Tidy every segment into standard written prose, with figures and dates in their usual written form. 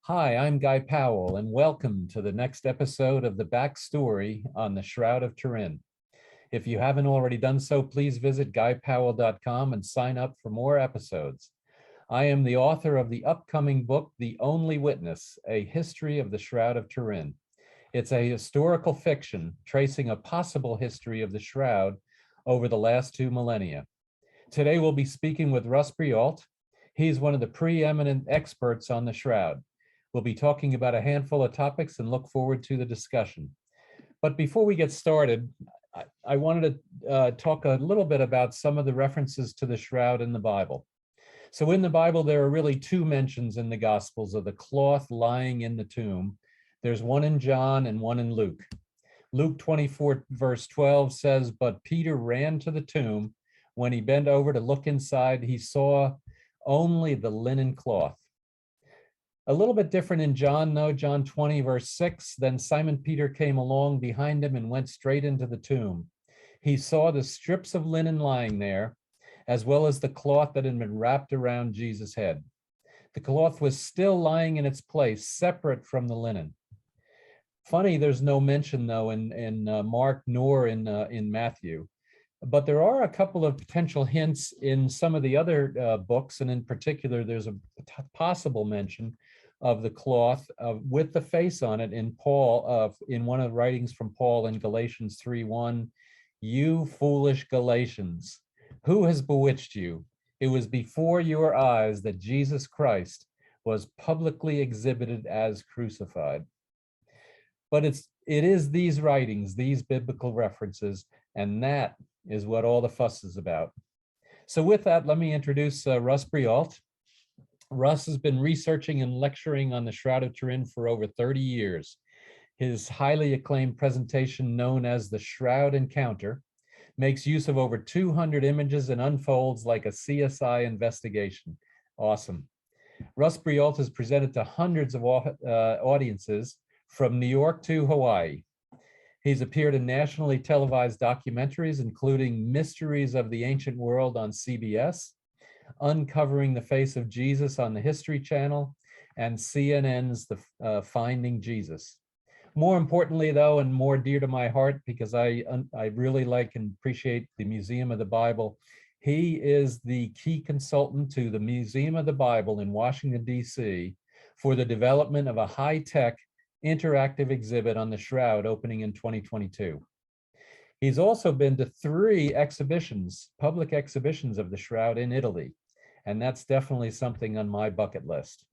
Hi, I'm Guy Powell, and welcome to the next episode of the Backstory on the Shroud of Turin. If you haven't already done so, please visit guypowell.com and sign up for more episodes. I am the author of the upcoming book, The Only Witness, A History of the Shroud of Turin. It's a historical fiction tracing a possible history of the Shroud over the last 2 millennia. Today, we'll be speaking with Russ Breault. He's one of the preeminent experts on the Shroud. We'll be talking about a handful of topics and look forward to the discussion. But before we get started, I wanted to talk a little bit about some of the references to the Shroud in the Bible. So in the Bible, there are really 2 mentions in the Gospels of the cloth lying in the tomb. There's one in John and one in Luke. Luke 24, verse 12 says, "But Peter ran to the tomb. When he bent over to look inside, he saw only the linen cloth." A little bit different in John, though, John 20, verse 6, "Then Simon Peter came along behind him and went straight into the tomb. He saw the strips of linen lying there, as well as the cloth that had been wrapped around Jesus' head. The cloth was still lying in its place, separate from the linen." Funny, there's no mention, though, in Mark nor in Matthew. But there are a couple of potential hints in some of the other books, and in particular, there's a possible mention of the cloth with the face on it in Paul, in one of the writings from Paul in Galatians 3:1. "You foolish Galatians, who has bewitched you? It was before your eyes that Jesus Christ was publicly exhibited as crucified." But it is these writings, these biblical references, and that is what all the fuss is about. So with that, let me introduce Russ Breault. Russ has been researching and lecturing on the Shroud of Turin for over 30 years. His highly acclaimed presentation, known as the Shroud Encounter, makes use of over 200 images and unfolds like a CSI investigation. Awesome. Russ Breault has presented to hundreds of audiences from New York to Hawaii. He's appeared in nationally televised documentaries, including Mysteries of the Ancient World on CBS, Uncovering the Face of Jesus on the History Channel, and CNN's The Finding Jesus. More importantly, though, and more dear to my heart, because I really like and appreciate the Museum of the Bible, he is the key consultant to the Museum of the Bible in Washington, D.C. for the development of a high-tech interactive exhibit on the Shroud opening in 2022. He's also been to 3 exhibitions, public exhibitions of the Shroud in Italy, and that's definitely something on my bucket list.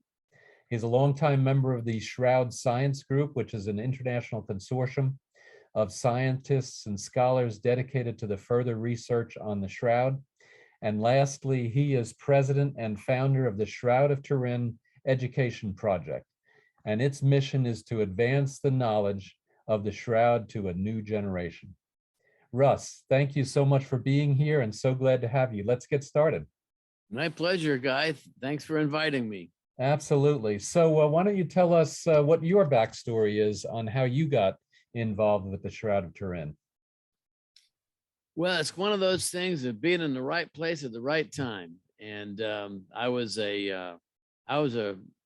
He's a longtime member of the Shroud Science Group, which is an international consortium of scientists and scholars dedicated to the further research on the Shroud. And lastly, he is president and founder of the Shroud of Turin Education Project, and its mission is to advance the knowledge of the Shroud to a new generation. Russ, thank you so much for being here, and so glad to have you. Let's get started. My pleasure, Guy. Thanks for inviting me. Absolutely. So why don't you tell us what your backstory is on how you got involved with the Shroud of Turin? Well, it's one of those things of being in the right place at the right time. And I was a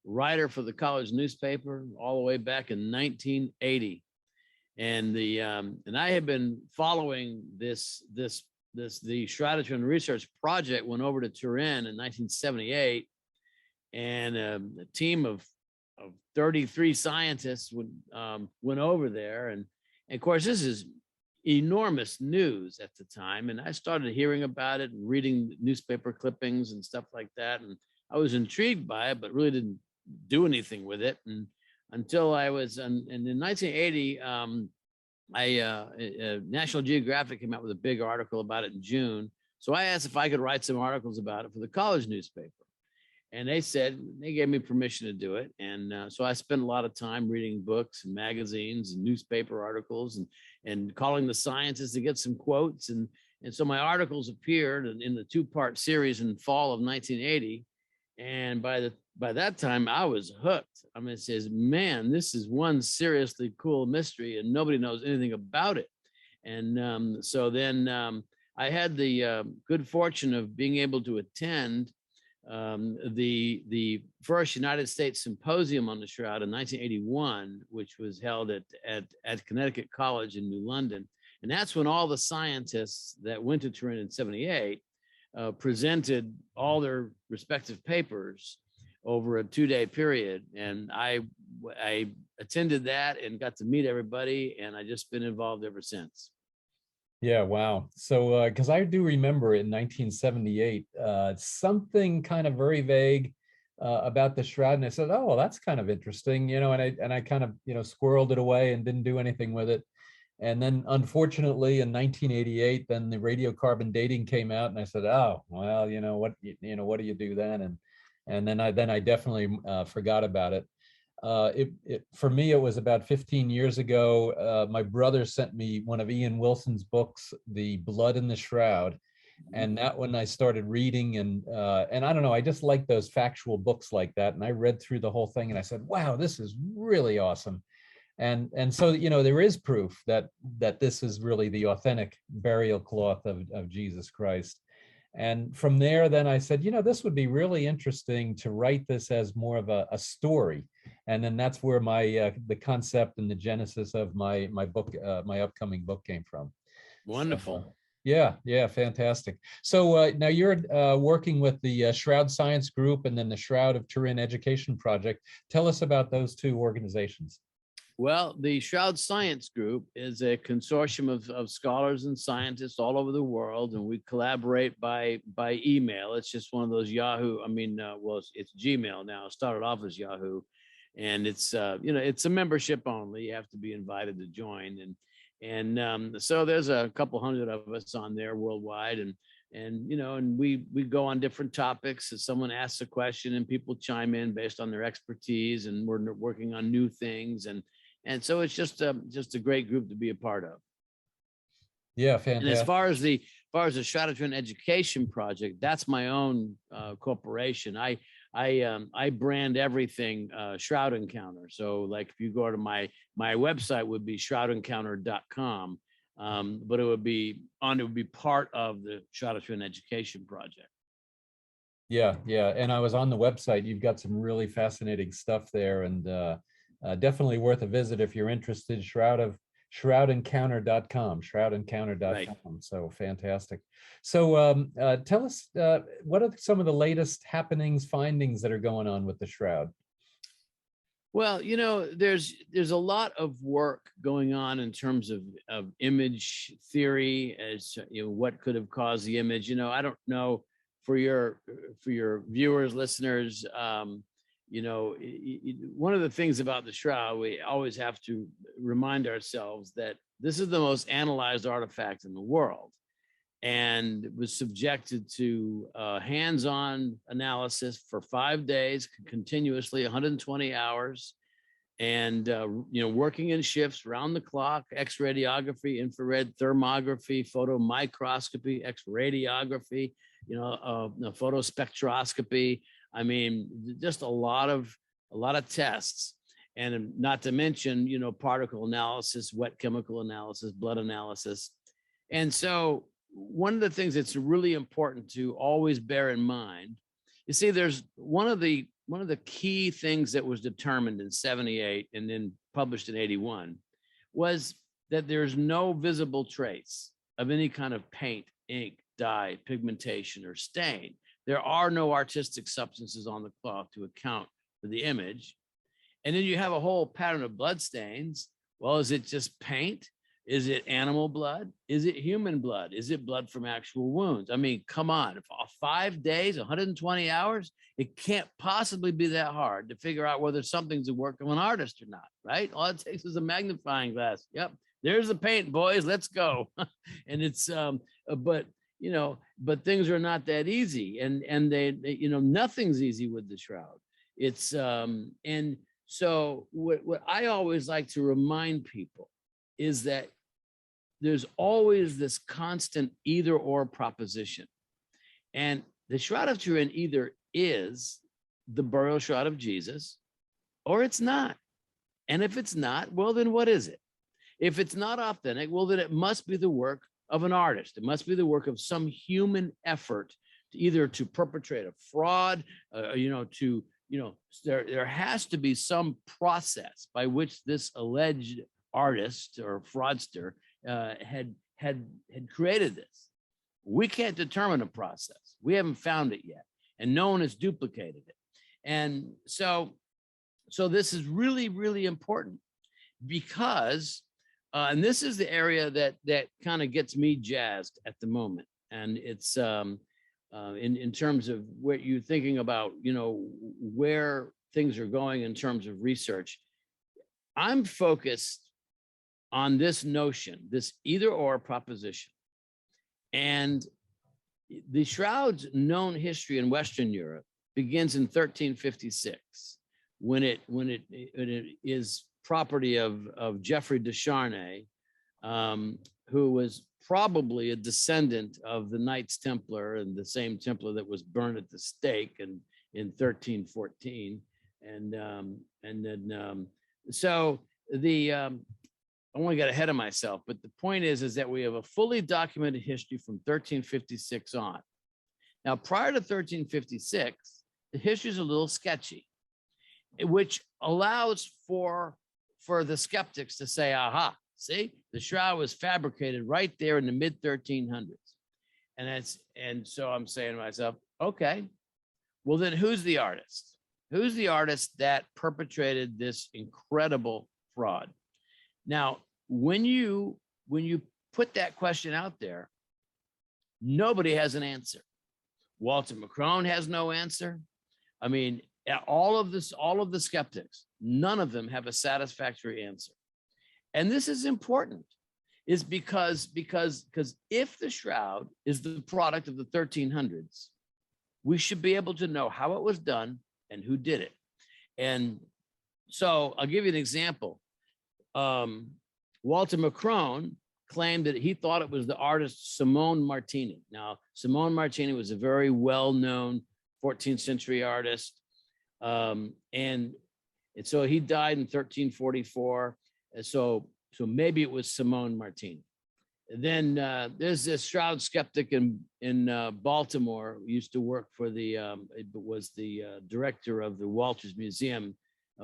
writer for the college newspaper all the way back in 1980, and I had been following the Shroud of Turin research project. Went over to Turin in 1978, and a team of 33 scientists went over there, and of course this is enormous news at the time, and I started hearing about it and reading newspaper clippings and stuff like that, and I was intrigued by it, but really didn't do anything with it. And until I was in 1980, National Geographic came out with a big article about it in June. So I asked if I could write some articles about it for the college newspaper. And they gave me permission to do it. And so I spent a lot of time reading books and magazines and newspaper articles and calling the scientists to get some quotes. And so my articles appeared in the 2-part series in fall of 1980. And by that time, I was hooked. I mean, it says, man, this is one seriously cool mystery, and nobody knows anything about it. And so then I had the good fortune of being able to attend the first United States symposium on the Shroud in 1981, which was held at Connecticut College in New London. And that's when all the scientists that went to Turin in 78 presented all their respective papers over a 2-day period. And I attended that and got to meet everybody, and I just been involved ever since. Yeah, wow. So, because I do remember in 1978, something kind of very vague about the Shroud, and I said, "Oh, well, that's kind of interesting," and I kind of squirreled it away and didn't do anything with it. And then, unfortunately, in 1988, then the radiocarbon dating came out, and I said, "Oh, well, what do you do then?" And then I definitely forgot about it. For me, it was about 15 years ago. My brother sent me one of Ian Wilson's books, The Blood in the Shroud. And that one I started reading, and I don't know, I just like those factual books like that. And I read through the whole thing and I said, wow, this is really awesome. And so, there is proof that this is really the authentic burial cloth of Jesus Christ. And from there, then I said, this would be really interesting to write this as more of a story. And then that's where the concept and the genesis of my book, my upcoming book came from. Wonderful. So, yeah, fantastic. So now you're working with the Shroud Science Group and then the Shroud of Turin Education Project. Tell us about those two organizations. Well, the Shroud Science Group is a consortium of scholars and scientists all over the world, and we collaborate by email. It's just one of those Yahoo. It's Gmail now. It started off as Yahoo, and it's it's a membership only. You have to be invited to join, and so there's a couple hundred of us on there worldwide, and we go on different topics. As someone asks a question, and people chime in based on their expertise, and we're working on new things, and so it's just a great group to be a part of. Yeah, fantastic. And as far as the Shroud of Turin Education Project, that's my own corporation. I brand everything Shroud Encounter. So like if you go to my website would be shroudencounter.com, but it would be part of the Shroud of Turin Education Project. Yeah, and I was on the website. You've got some really fascinating stuff there, and definitely worth a visit if you're interested. Shroudencounter.com. Right. So fantastic. So tell us, what are some of the latest happenings, findings that are going on with the Shroud? Well, there's a lot of work going on in terms of image theory as what could have caused the image. I don't know for your viewers, listeners. One of the things about the Shroud, we always have to remind ourselves that this is the most analyzed artifact in the world, and it was subjected to hands-on analysis for 5 days, continuously, 120 hours, and working in shifts around the clock, X-radiography, infrared thermography, photomicroscopy, X-radiography, photospectroscopy. I mean, just a lot of tests, and not to mention, particle analysis, wet chemical analysis, blood analysis. And so one of the things that's really important to always bear in mind, you see, there's one of the key things that was determined in 78 and then published in 81 was that there's no visible trace of any kind of paint, ink, dye, pigmentation, or stain. There are no artistic substances on the cloth to account for the image. And then you have a whole pattern of blood stains. Well, is it just paint? Is it animal blood? Is it human blood? Is it blood from actual wounds? I mean, come on, 5 days, 120 hours, it can't possibly be that hard to figure out whether something's the work of an artist or not, right? All it takes is a magnifying glass. Yep, there's the paint, boys, let's go. And it's, but things are not that easy, and they nothing's easy with the Shroud. It's and so what I always like to remind people is that there's always this constant either or proposition, and the Shroud of Turin either is the burial shroud of Jesus or it's not. And if it's not, well, then what is it? If it's not authentic, well, then it must be the work of an artist. It must be the work of some human effort either to perpetrate a fraud, there has to be some process by which this alleged artist or fraudster had created this. We can't determine a process. We haven't found it yet, and no one has duplicated it. And so this is really, really important because, and this is the area that kind of gets me jazzed at the moment. And it's in terms of what you're thinking about, where things are going in terms of research. I'm focused on this notion, this either or proposition. And the Shroud's known history in Western Europe begins in 1356, when it is property of Geoffrey de Charnay, who was probably a descendant of the Knights Templar, and the same Templar that was burned at the stake in 1314. I want to get ahead of myself, but the point is that we have a fully documented history from 1356 on. Now, prior to 1356, the history is a little sketchy, which allows for the skeptics to say, aha, see, the shroud was fabricated right there in the mid 1300s. And so I'm saying to myself, okay, well then who's the artist? Who's the artist that perpetrated this incredible fraud? Now, when you put that question out there, nobody has an answer. Walter McCrone has no answer. I mean, all of the skeptics, none of them have a satisfactory answer. And this is important, is because if the shroud is the product of the 1300s, we should be able to know how it was done and who did it. And so I'll give you an example. Walter McCrone claimed that he thought it was the artist Simone Martini. Now, Simone Martini was a very well-known 14th century artist. And so he died in 1344. And so maybe it was Simone Martini. And then there's this shroud skeptic in Baltimore who used to work for was the director of the Walters Museum,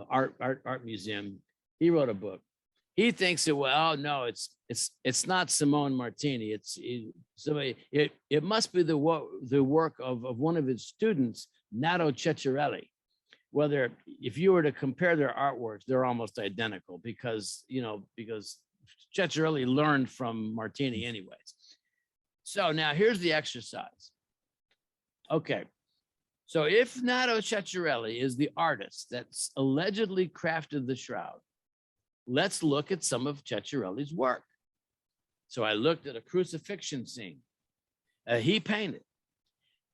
art museum. He wrote a book. He thinks it's not Simone Martini. It must be the work of one of his students, Nato Ceccarelli. Whether if you were to compare their artworks, they're almost identical because Ceccarelli learned from Martini anyways. So now here's the exercise. Okay, so if Nato Ceccarelli is the artist that's allegedly crafted the shroud, let's look at some of Ceccarelli's work. So I looked at a crucifixion scene he painted.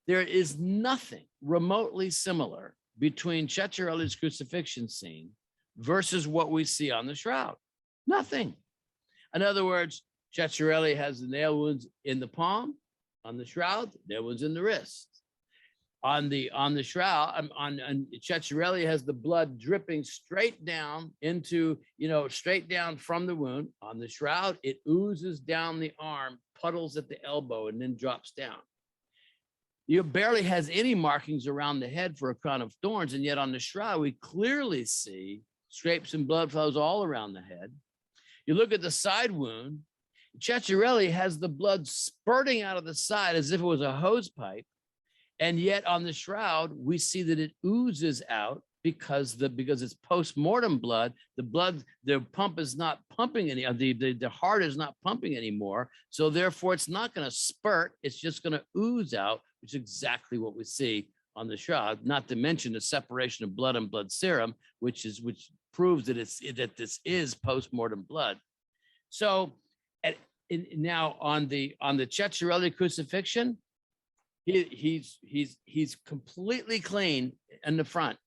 There is nothing remotely similar between Ceccarelli's crucifixion scene versus what we see on the shroud. Nothing. In other words, Ceccarelli has the nail wounds in the palm. On the shroud, nail wounds in the wrist. On the shroud, Ceccarelli has the blood dripping straight down straight down from the wound. On the shroud, it oozes down the arm, puddles at the elbow, and then drops down. You barely has any markings around the head for a crown of thorns, and yet on the shroud, we clearly see scrapes and blood flows all around the head. You look at the side wound, Ceccarelli has the blood spurting out of the side as if it was a hose pipe, and yet on the shroud, we see that it oozes out because it's post-mortem blood. The pump is not pumping any. The heart is not pumping anymore, so therefore it's not going to spurt. It's just going to ooze out, which is exactly what we see on the shroud. Not to mention the separation of blood and blood serum, which proves that this is post-mortem blood. So, now on the Ceccarelli crucifixion, he's completely clean in the front.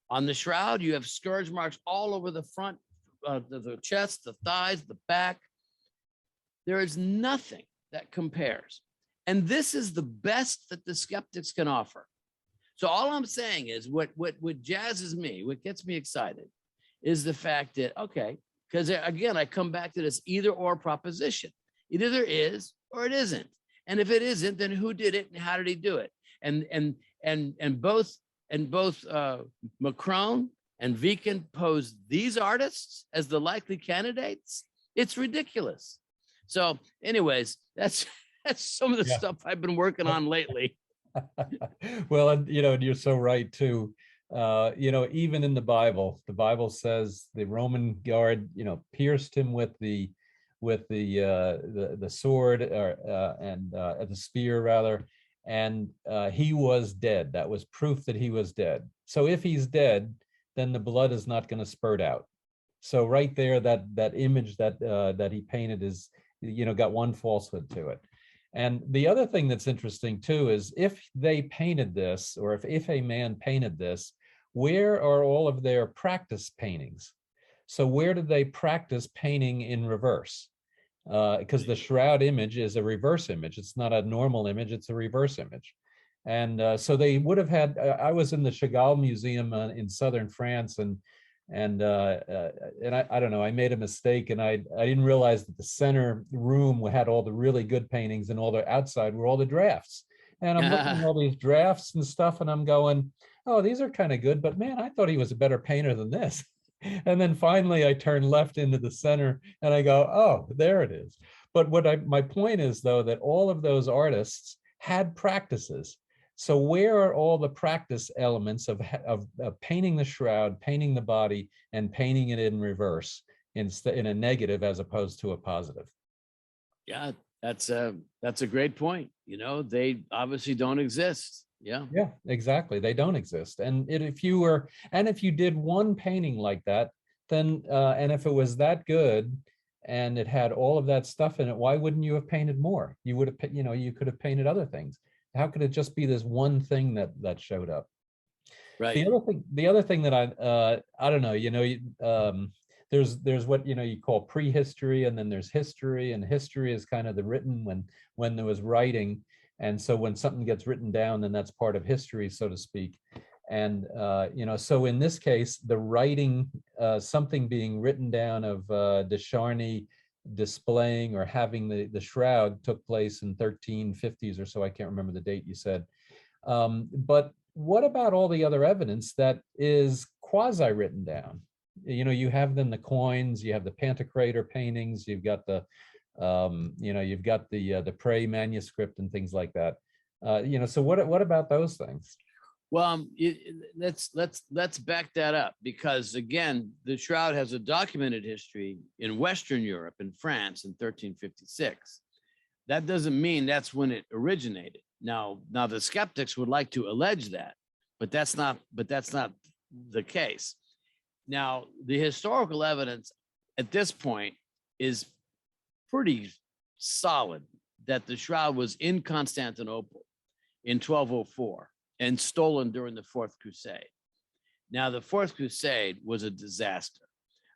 On the shroud, you have scourge marks all over the front, the chest, the thighs, the back. There is nothing that compares. And this is the best that the skeptics can offer. So all I'm saying is what jazzes me, what gets me excited is the fact that, okay, because again, I come back to this either or proposition. Either there is or it isn't. And if it isn't, then who did it and how did he do it? and both Macron and Viken pose these artists as the likely candidates. It's ridiculous. So anyways, that's some of the stuff I've been working on lately. Well, and you're so right too. Even in the Bible says the Roman guard, pierced him with the sword and the spear rather, and he was dead. That was proof that he was dead. So if he's dead, then the blood is not going to spurt out. So right there, that image that he painted is, got one falsehood to it. And the other thing that's interesting too is if they painted this, or if a man painted this, where are all of their practice paintings? So where did they practice painting in reverse? Because the shroud image is a reverse image. It's not a normal image, it's a reverse image. And so they would have had, I was in the Chagall Museum in southern France, and I don't know, I made a mistake, and I didn't realize that the center room had all the really good paintings, and all the outside were all the drafts. And I'm looking at all these drafts and stuff, and I'm going, oh, these are kind of good, but man, I thought he was a better painter than this. And then finally I turn left into the center and I go, oh, there it is. But my point is though, that all of those artists had practices. So where are all the practice elements of painting the shroud, painting the body, and painting it in reverse in a negative as opposed to a positive? Yeah, that's a great point. They obviously don't exist. Yeah, exactly. They don't exist. And if you did one painting like that, then and if it was that good and it had all of that stuff in it, why wouldn't you have painted more? You would have, you could have painted other things. How could it just be this one thing that showed up? Right. The other thing that I don't know, there's what you call prehistory, and then there's history, and history is kind of the written when there was writing. And so when something gets written down, then that's part of history, so to speak. And so in this case, the writing, something being written down of Descharny displaying or having the shroud took place in 1350s or so. I can't remember the date you said. But what about all the other evidence that is quasi written down? You have then the coins, you have the Pantocrator paintings, you've got the you've got the Prey manuscript and things like that. So what about those things? Well, let's back that up, because again, the shroud has a documented history in Western Europe and France in 1356. That doesn't mean that's when it originated. Now the skeptics would like to allege that, but that's not the case. Now, the historical evidence at this point is pretty solid that the shroud was in Constantinople in 1204 and stolen during the Fourth Crusade. Now, the Fourth Crusade was a disaster.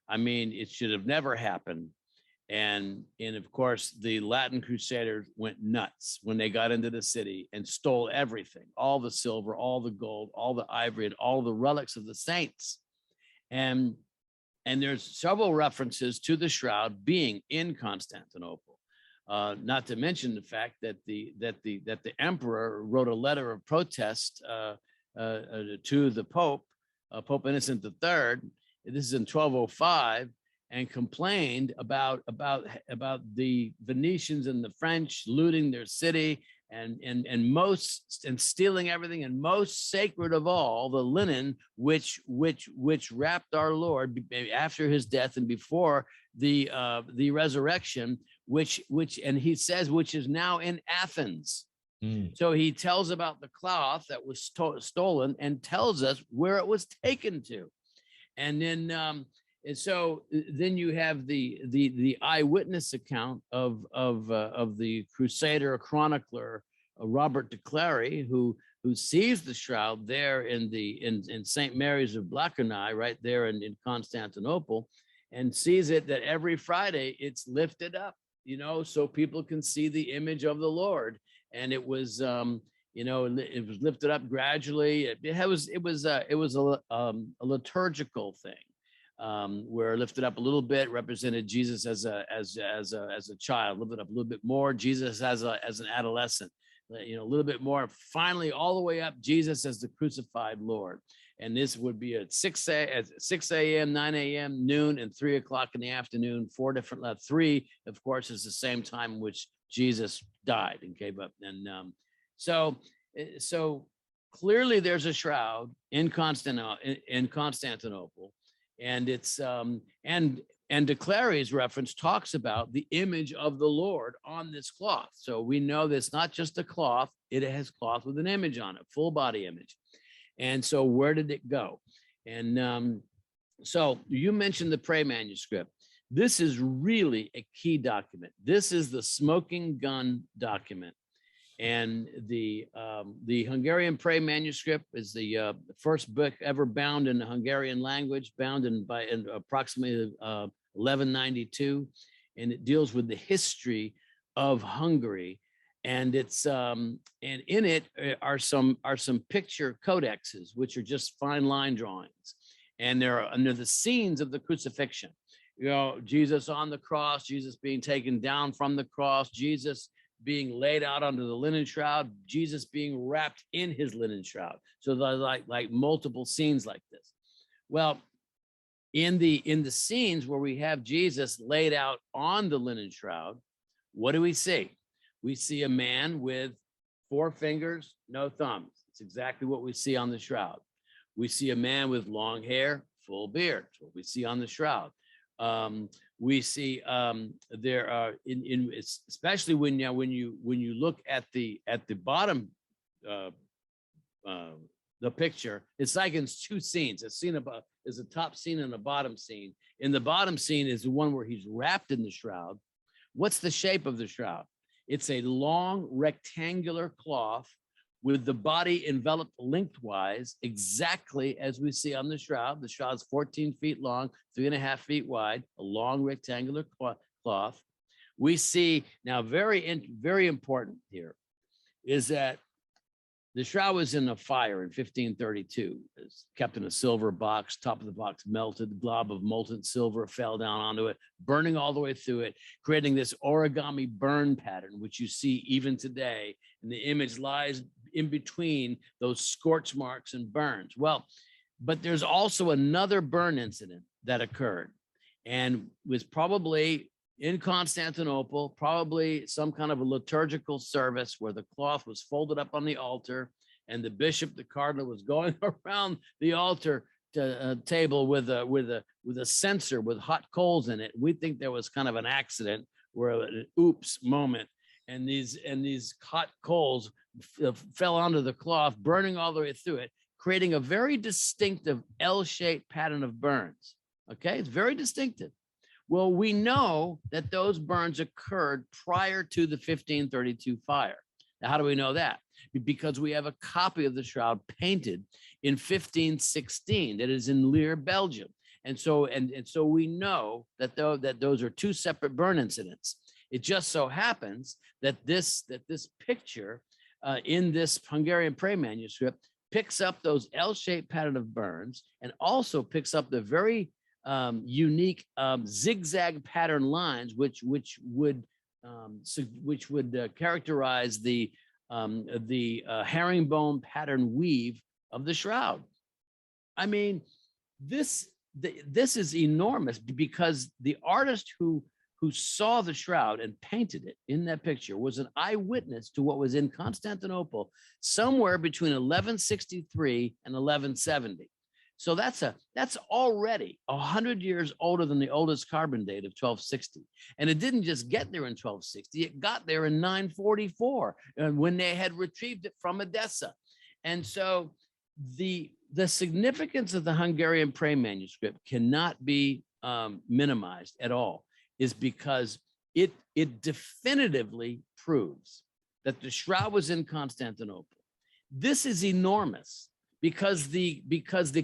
I mean, it should have never happened. And of course, the Latin Crusaders went nuts when they got into the city and stole everything, all the silver, all the gold, all the ivory, and all the relics of the saints. And there's several references to the shroud being in Constantinople. Not to mention the fact that the emperor wrote a letter of protest to the Pope, Pope Innocent III. This is in 1205, and complained about the Venetians and the French looting their city and stealing everything, and most sacred of all, the linen which wrapped our Lord after his death and before the resurrection, which and he says which is now in Athens. So he tells about the cloth that was stolen and tells us where it was taken to. And then and so then you have the eyewitness account of the Crusader chronicler Robert de Clary, who sees the shroud there in St. Mary's of Blackernay, right there in Constantinople, and sees it that every Friday it's lifted up, so people can see the image of the Lord. And it was it was lifted up gradually. It was a liturgical thing. Where lifted up a little bit represented Jesus as a child, lifted up a little bit more Jesus as an adolescent, a little bit more. Finally, all the way up, Jesus as the crucified Lord. And this would be at 6 a.m., 9 a.m., noon, and 3 o'clock in the afternoon. 4 different, 3, of course, is the same time in which Jesus died and gave up. And so clearly there's a shroud in Constantinople, and it's and de Clary's reference talks about the image of the Lord on this cloth. So we know that it's not just a cloth, it has cloth with an image on it, full body image. And so where did it go? And so you mentioned the Prey manuscript. This is really a key document. This is the smoking gun document. And the Hungarian Prey manuscript is the first book ever bound in the Hungarian language, bound in approximately 1192, and it deals with the history of Hungary. And it's and in it are some picture codexes, which are just fine line drawings, and they're under the scenes of the crucifixion. Jesus on the cross, Jesus being taken down from the cross, Jesus being laid out under the linen shroud, Jesus being wrapped in his linen shroud. So like multiple scenes like this. Well, in the scenes where we have Jesus laid out on the linen shroud, what do we see? We see a man with 4 fingers, no thumbs. It's exactly what we see on the shroud. We see a man with long hair, full beard. That's what we see on the shroud. We see there are especially when you look at the bottom the picture, it's like in 2 scenes. A scene above is a top scene and a bottom scene. In the bottom scene is the one where he's wrapped in the shroud. What's the shape of the shroud? It's a long rectangular cloth with the body enveloped lengthwise, exactly as we see on the shroud. The shroud's 14 feet long, 3.5 feet wide, a long rectangular cloth. We see now, very important here is that the shroud was in a fire in 1532. It's kept in a silver box, top of the box melted, the glob of molten silver fell down onto it, burning all the way through it, creating this origami burn pattern, which you see even today. And the image lies in between those scorch marks and burns. Well, but there's also another burn incident that occurred and was probably in Constantinople, probably some kind of a liturgical service where the cloth was folded up on the altar and the bishop, the cardinal, was going around the altar table with a censer with hot coals in it. We think there was kind of an accident where an oops moment, and these hot coals fell onto the cloth, burning all the way through it, creating a very distinctive L-shaped pattern of burns. Okay, it's very distinctive. Well, we know that those burns occurred prior to the 1532 fire. Now, how do we know that? Because we have a copy of the shroud painted in 1516 that is in Leer, Belgium. And so we know that those are 2 separate burn incidents. It just so happens that this picture in this Hungarian Prey manuscript picks up those L-shaped pattern of burns and also picks up the very unique zigzag pattern lines, which would characterize the herringbone pattern weave of the shroud. I mean, this is enormous, because the artist who saw the shroud and painted it in that picture was an eyewitness to what was in Constantinople somewhere between 1163 and 1170. So that's already 100 years older than the oldest carbon date of 1260. And it didn't just get there in 1260, it got there in 944 when they had retrieved it from Edessa. And so the significance of the Hungarian Prey manuscript cannot be minimized at all, is because it definitively proves that the shroud was in Constantinople. This is enormous. Because the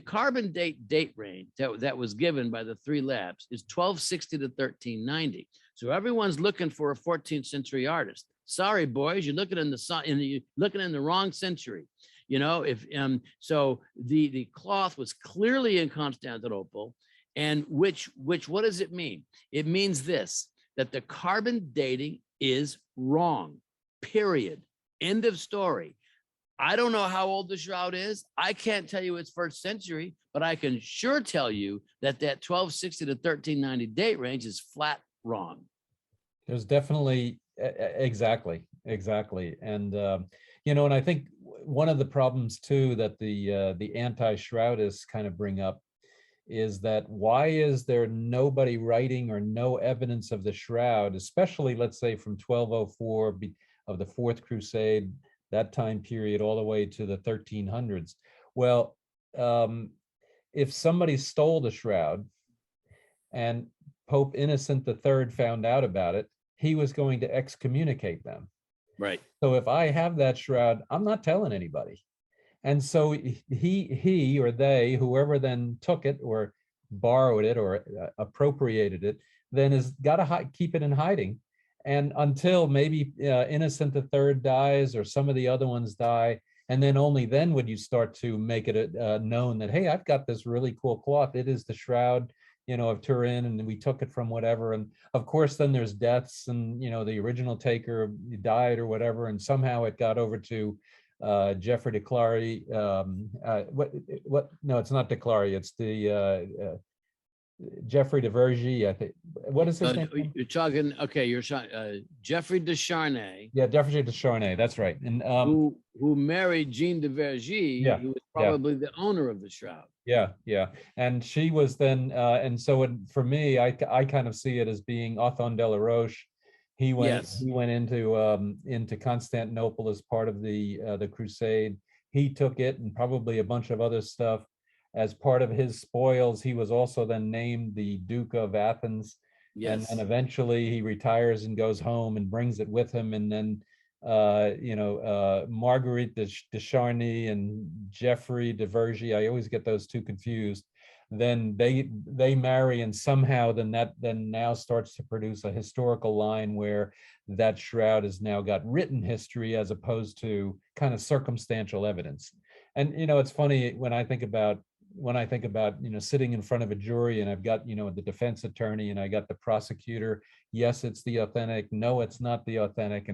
carbon date range that was given by the 3 labs is 1260 to 1390. So everyone's looking for a 14th century artist. Sorry, boys, you're looking in the wrong century. So the cloth was clearly in Constantinople, and which what does it mean? It means this, that the carbon dating is wrong. Period. End of story. I don't know how old the shroud is. I can't tell you it's first century, but I can sure tell you that 1260 to 1390 date range is flat wrong. There's definitely exactly. And and I think one of the problems too that the anti-shroudists kind of bring up is that why is there nobody writing or no evidence of the shroud, especially let's say from 1204 of the Fourth Crusade, that time period, all the way to the 1300s. Well, if somebody stole the shroud and Pope Innocent III found out about it, he was going to excommunicate them. Right. So if I have that shroud, I'm not telling anybody. And so he or they, whoever then took it or borrowed it or appropriated it, then has got to keep it in hiding. And until maybe Innocent III dies or some of the other ones die, and then only then would you start to make it known that, hey, I've got this really cool cloth. It is the Shroud, of Turin, and we took it from whatever. And of course, then there's deaths, and the original taker died or whatever, and somehow it got over to Geoffrey de Clary. What? No, it's not de Clary. It's the Geoffrey de Vergy, I think. What is his name? You're talking. Okay, you're Geoffrey de Charnay. Yeah, Geoffrey de Charnay. That's right. And who married Jean de Vergy, who was probably the owner of the shroud. Yeah. And she was then, and so for me, I kind of see it as being Othon de la Roche. He went into Constantinople as part of the crusade. He took it and probably a bunch of other stuff as part of his spoils. He was also then named the Duke of Athens. Yes. And eventually he retires and goes home and brings it with him. And then Marguerite de Charny and Geoffrey de Vergy, I always get those two confused. Then they marry, and somehow that now starts to produce a historical line where that shroud has now got written history as opposed to kind of circumstantial evidence. And it's funny when I think about sitting in front of a jury, and I've got the defense attorney and I got the prosecutor. Yes, it's the authentic. No, it's not the authentic.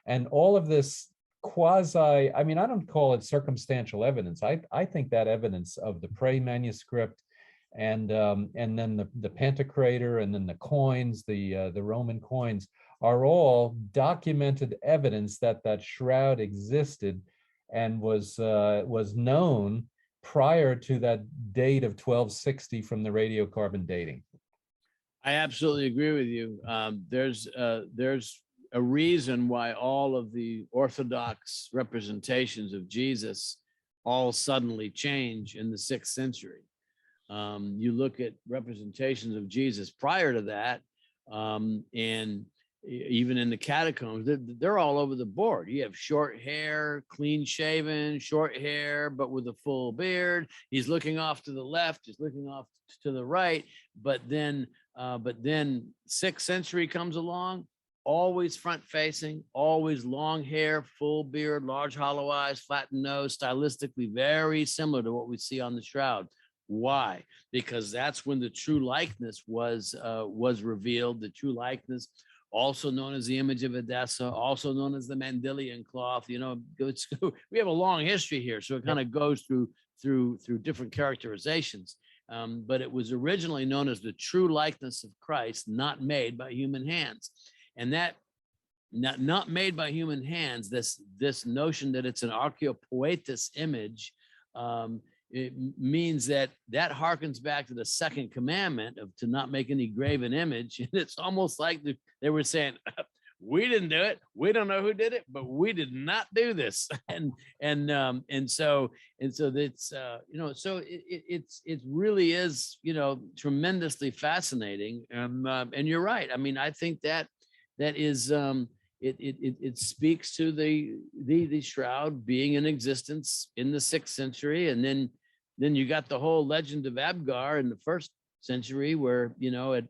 And all of this quasi, I don't call it circumstantial evidence. I think that evidence of the Pray manuscript and then the Pantocrator and then the coins, the Roman coins, are all documented evidence that shroud existed and was known prior to that date of 1260 from the radiocarbon dating. I absolutely agree with you. There's a reason why all of the Orthodox representations of Jesus all suddenly change in the 6th century. You look at representations of Jesus prior to that, and even in the catacombs, they're all over the board. You have short hair, clean shaven, short hair, but with a full beard. He's looking off to the left, he's looking off to the right. But then 6th century comes along, always front facing, always long hair, full beard, large hollow eyes, flattened nose, stylistically very similar to what we see on the shroud. Why? Because that's when the true likeness was revealed. The true likeness, also known as the image of Edessa, also known as the Mandylion cloth. We have a long history here, so it kind of goes through different characterizations. But it was originally known as the true likeness of Christ, not made by human hands. And that not made by human hands, this notion that it's an archaeopoetus image, it means that harkens back to the 2nd commandment of to not make any graven image. And it's almost like they were saying, we didn't do it. We don't know who did it, but we did not do this. And so it's so it really is, tremendously fascinating. And you're right. I think that is, it speaks to the shroud being in existence in the 6th century. And then you got the whole legend of Abgar in the 1st century, where your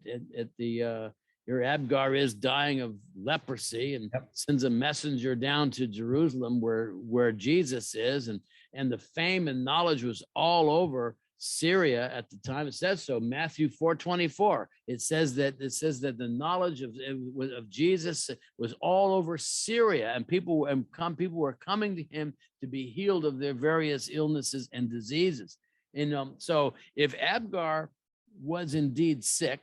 Abgar is dying of leprosy and sends a messenger down to Jerusalem where Jesus is, and the fame and knowledge was all over Syria at the time. It says so. Matthew 4:24. It says that the knowledge of Jesus was all over Syria, and people were coming to him to be healed of their various illnesses and diseases. And so if Abgar was indeed sick,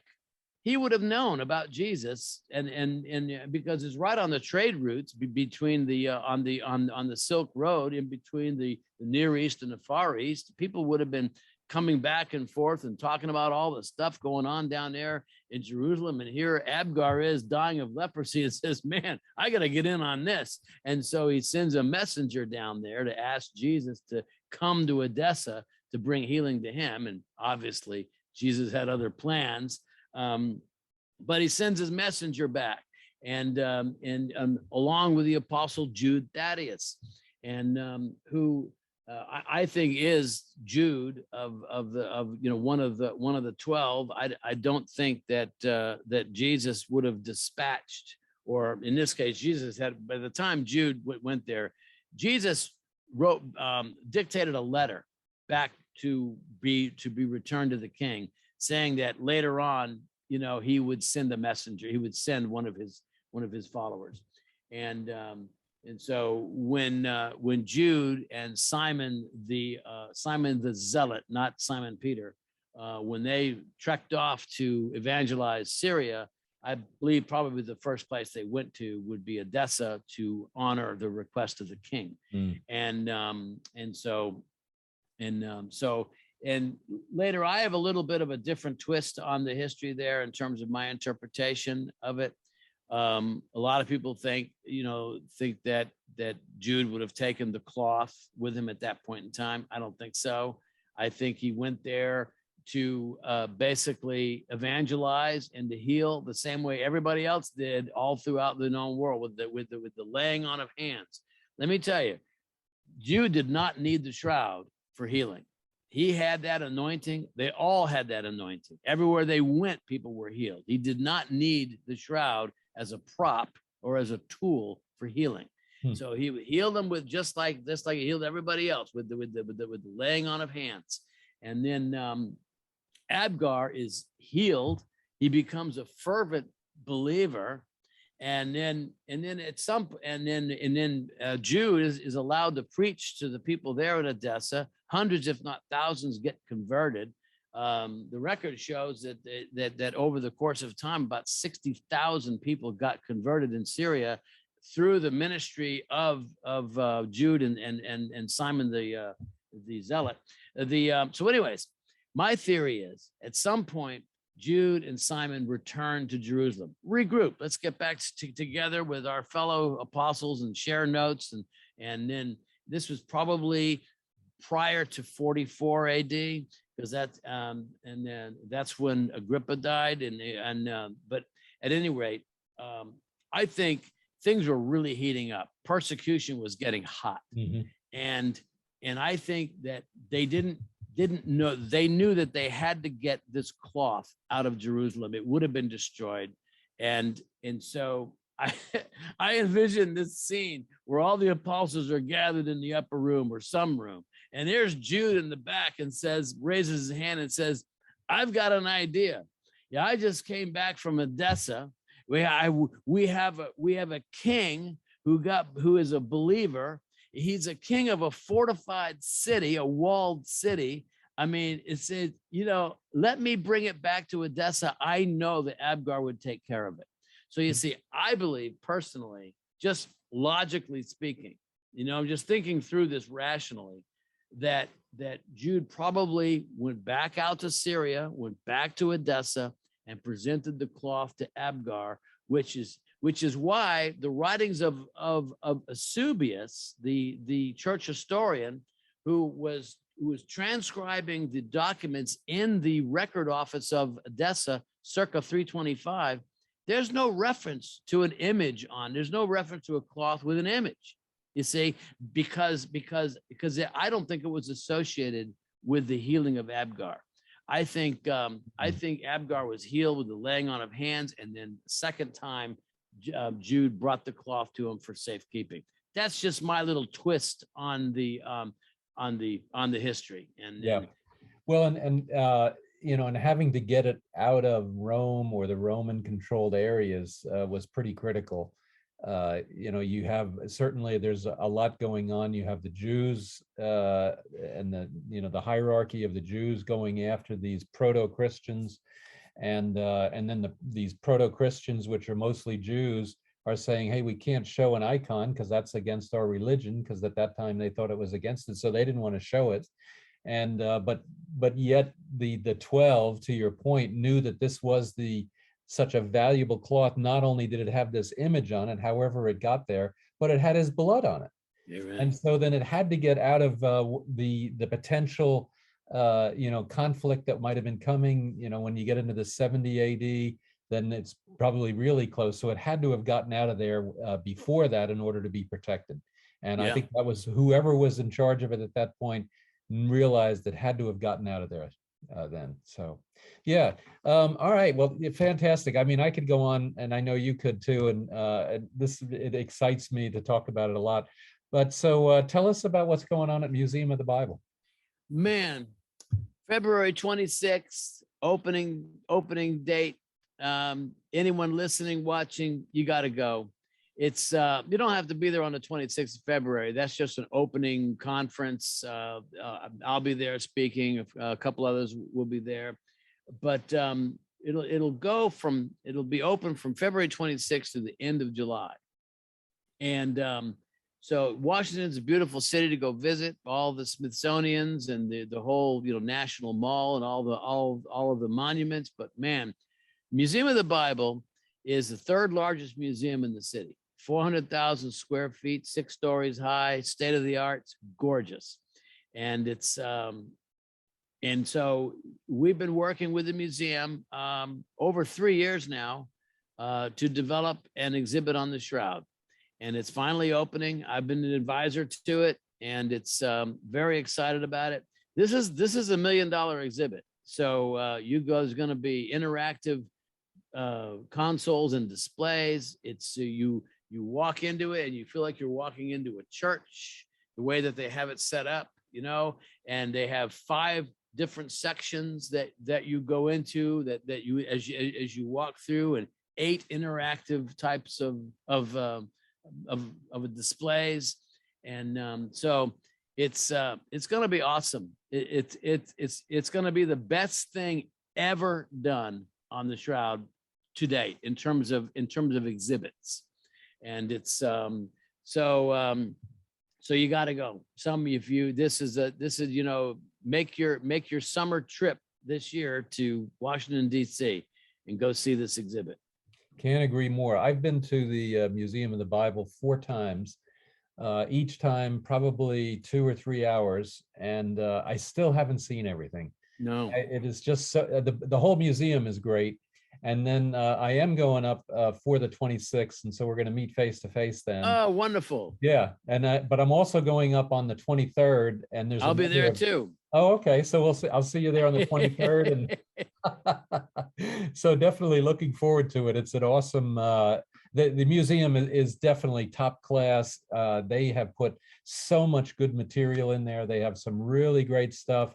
he would have known about Jesus, and because it's right on the trade routes between the on the Silk Road, in between the Near East and the Far East. People would have been coming back and forth and talking about all the stuff going on down there in Jerusalem. And here Abgar is dying of leprosy and says, man, I got to get in on this. And so he sends a messenger down there to ask Jesus to come to Edessa to bring healing to him. And obviously Jesus had other plans, but he sends his messenger back, and along with the apostle Jude Thaddeus, and who I think is Jude of one of the 12. I don't think that that Jesus would have dispatched, or in this case, Jesus had, by the time Jude went there, Jesus dictated a letter back to be returned to the king, saying that later on, he would send a messenger. He would send one of his followers, and so when Jude and Simon the Zealot, not Simon Peter, when they trekked off to evangelize Syria, I believe probably the first place they went to would be Edessa to honor the request of the king. And later, I have a little bit of a different twist on the history there in terms of my interpretation of it. A lot of people think that Jude would have taken the cloth with him at that point in time. I don't think so. I think he went there to basically evangelize and to heal the same way everybody else did all throughout the known world with the laying on of hands. Let me tell you, Jude did not need the shroud for healing. He had that anointing. They all had that anointing. Everywhere they went, people were healed. He did not need the shroud as a prop or as a tool for healing. So he would heal them with just like he healed everybody else with the laying on of hands. And then Abgar is healed. He becomes a fervent believer. And then Jude is allowed to preach to the people there at Edessa. Hundreds, if not thousands, get converted. The record shows that over the course of time, about 60,000 people got converted in Syria through the ministry of Jude and Simon the Zealot. So, anyways, my theory is at some point Jude and Simon returned to Jerusalem, regroup. Let's get back together with our fellow apostles and share notes. And then this was probably prior to 44 AD, because that's and then that's when Agrippa died. But at any rate, I think things were really heating up. Persecution was getting hot, and I think that they didn't know. They knew that they had to get this cloth out of Jerusalem. It would have been destroyed, and so I envision this scene where all the apostles are gathered in the upper room or some room, and there's Jude in the back and raises his hand and says, "I've got an idea. Yeah, I just came back from Edessa. We have a king who is a believer. He's a king of a fortified city, a walled city. I mean, it said, let me bring it back to Edessa. I know that Abgar would take care of it." So you see, I believe personally, just logically speaking, I'm just thinking through this rationally, that Jude probably went back out to Syria, went back to Edessa, and presented the cloth to Abgar, which is why the writings of Eusebius, the church historian, who was transcribing the documents in the record office of Edessa circa 325, there's no reference to an image there's no reference to a cloth with an image, you see, because I don't think it was associated with the healing of Abgar. I think Abgar was healed with the laying on of hands, and then the second time Jude brought the cloth to him for safekeeping. That's just my little twist on the history. And Well, and having to get it out of Rome or the Roman controlled areas was pretty critical. You have certainly there's a lot going on. You have the Jews and the hierarchy of the Jews going after these proto-Christians, and then these proto-Christians, which are mostly Jews, are saying, hey, we can't show an icon because that's against our religion, because at that time they thought it was against it, so they didn't want to show it. And but yet the 12, to your point, knew that this was such a valuable cloth. Not only did it have this image on it, however it got there, but it had his blood on it. Yeah, right. And so then it had to get out of the potential conflict that might have been coming. When you get into the 70 AD, then it's probably really close. So it had to have gotten out of there before that in order to be protected. And I think that was whoever was in charge of it at that point realized it had to have gotten out of there then. So yeah. All right, well, fantastic. I mean, I could go on, and I know you could too, and it excites me to talk about it a lot. But so tell us about what's going on at Museum of the Bible. Man, February 26th, opening date. Anyone listening, watching, you got to go. It's you don't have to be there on the 26th of February. That's just an opening conference. I'll be there speaking. A couple others will be there, but it'll be open from February 26th to the end of July. And so Washington's a beautiful city to go visit. All the Smithsonian's and the whole National Mall and all of the monuments. But man, Museum of the Bible is the third largest museum in the city. 400,000 square feet, 6 stories high, state of the art, it's gorgeous. And it's and so we've been working with the museum over 3 years now to develop an exhibit on the Shroud. And it's finally opening. I've been an advisor to it, and it's very excited about it. This is $1 million exhibit. So there's going to be interactive consoles and displays. It's you walk into it and you feel like you're walking into a church, the way that they have it set up, and they have 5 different sections that you go into that you as you walk through, and 8 interactive types of displays. And so it's going to be awesome. It's going to be the best thing ever done on the Shroud to date in terms of exhibits. And it's so you got to go. This is make your summer trip this year to Washington D.C. and go see this exhibit. Can't agree more. I've been to the Museum of the Bible 4 times, each time probably 2 or 3 hours, and I still haven't seen everything. No, it is just so, the whole museum is great. And then I am going up for the 26th, and so we're going to meet face to face then. Oh, wonderful. Yeah, but I'm also going up on the 23rd, and I'll be there too. Oh, okay. So we'll see. I'll see you there on the 23rd, and so definitely looking forward to it. It's an awesome. The museum is definitely top class. They have put so much good material in there. They have some really great stuff.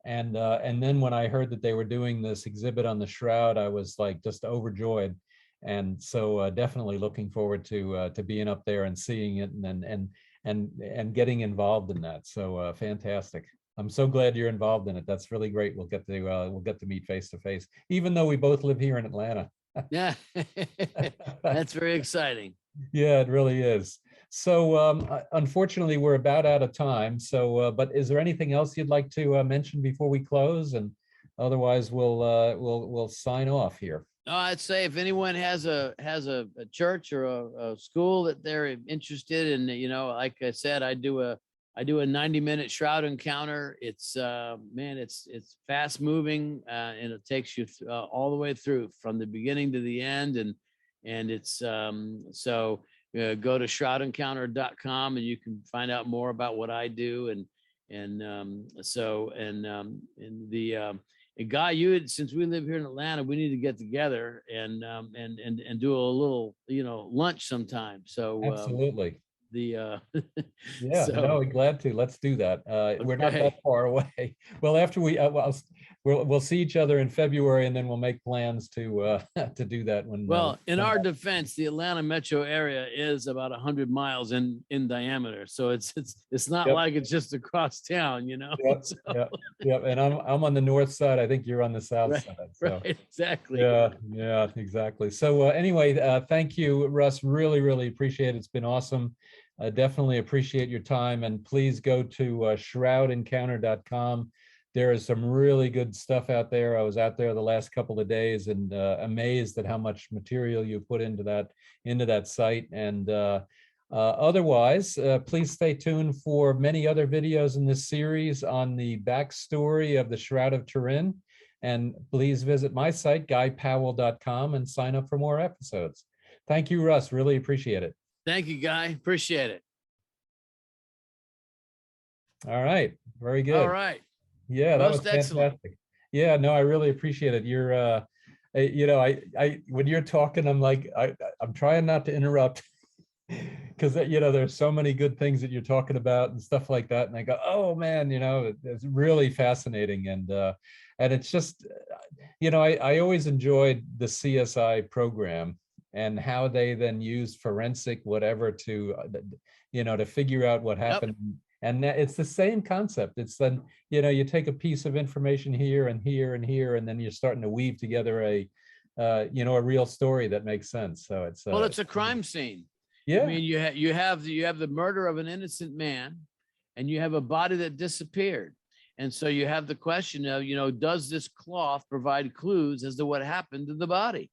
And then when I heard that they were doing this exhibit on the Shroud, I was like just overjoyed. And so definitely looking forward to being up there and seeing it and getting involved in that. So fantastic. I'm so glad you're involved in it. That's really great. We'll get to meet face to face, even though we both live here in Atlanta. Yeah, that's very exciting. Yeah, it really is. So unfortunately, we're about out of time. So, but is there anything else you'd like to mention before we close? And otherwise, we'll sign off here. I'd say if anyone has a church or a school that they're interested in, like I said, I do a 90-minute Shroud Encounter. It's it's fast moving, and it takes you all the way through from the beginning to the end, and it's so go to shroudencounter.com and you can find out more about what I do, and Guy, since we live here in Atlanta, we need to get together and do a little lunch sometime. So absolutely. Yeah, so no, glad to. Let's do that. We're not that okay. far away. Well, after we'll see each other in February, and then we'll make plans to to do that Well, in when our that- defense, the Atlanta metro area is about 100 miles in diameter, so it's not Yep, like it's just across town, you know. yep, So, yep, yep. And I'm on the north side. I think you're on the south right, side. So. right, exactly. Yeah, yeah, exactly. So anyway, thank you, Russ. Really, really appreciate it. It's been awesome. Definitely appreciate your time. And please go to shroudencounter.com. There is some really good stuff out there. I was out there the last couple of days and amazed at how much material you put into that site. And otherwise, please stay tuned for many other videos in this series on the backstory of the Shroud of Turin. And please visit my site, guypowell.com, and sign up for more episodes. Thank you, Russ. Really appreciate it. Thank you, Guy. Appreciate it. All right. Very good. All right. Yeah, that was Most excellent. fantastic. Yeah, no, I really appreciate it. You're you know, when you're talking, I'm like, I'm trying not to interrupt because there's so many good things that you're talking about and stuff like that. And I go, oh man, it's really fascinating. And it's just, I always enjoyed the CSI program and how they then used forensic whatever to, to figure out what happened. And it's the same concept. It's then, you take a piece of information here and here and here, and then you're starting to weave together a real story that makes sense. So it's Well, it's a crime scene. Yeah. I mean, you have the murder of an innocent man, and you have a body that disappeared. And so you have the question of, does this cloth provide clues as to what happened to the body?